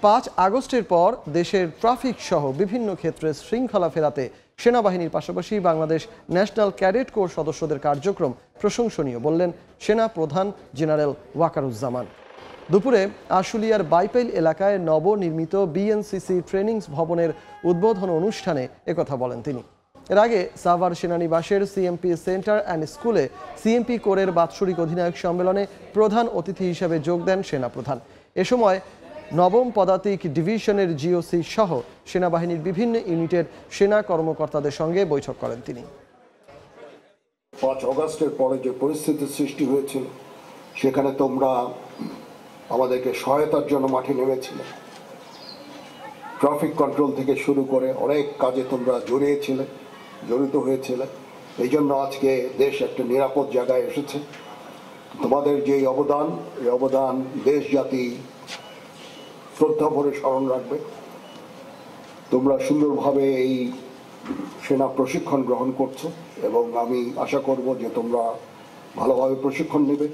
5 আগস্টের পর দেশের ট্রাফিক সহ বিভিন্ন ক্ষেত্রে শৃঙ্খলা ফেরাতে সেনাবাহিনীর পাশাপাশি বাংলাদেশ ন্যাশনাল ক্যাডেট কোর সদস্যদের কার্যক্রম প্রশংসনীয় বললেন সেনা প্রধান জেনারেল ওয়াকারুজ্জামান। দুপুরে আশুলিয়ার বাইপাইল এলাকায় নবনির্মিত বিএনসিসি ট্রেনিং ভবনের উদ্বোধন অনুষ্ঠানে একথা বলেন তিনি। এর আগে সাভার সেনানিবাসের সিএমপি সেন্টার অ্যান্ড স্কুলে সিএমপি কোরের বাৎসরিক অধিনায়ক সম্মেলনে প্রধান অতিথি হিসেবে যোগ দেন সেনাপ্রধান। এ সময় নবম পদাতিক ডিভিশনের জিওসি সহ সেনাবাহিনীর বিভিন্ন ইউনিটের সেনা কর্মকর্তাদের সঙ্গে বৈঠক করেন তিনি। 5 আগস্টের পরে যে পরিস্থিতির সৃষ্টি হয়েছিল সেখানে তোমরা আমাদেরকে সহায়তার জন্য মাঠে নেমেছিলে। ট্রাফিক কন্ট্রোল থেকে শুরু করে অনেক কাজে তোমরা জড়িত হয়েছিলে। এই জন্য আজকে দেশ একটা নিরাপদ জায়গায় এসেছে। তোমাদের যে এই অবদান দেশ জাতি শ্রদ্ধা ভরে স্মরণ রাখবে। তোমরা সুন্দরভাবে এই সেনা প্রশিক্ষণ গ্রহণ করছো এবং আমি আশা করব যে তোমরা ভালোভাবে প্রশিক্ষণ নেবে।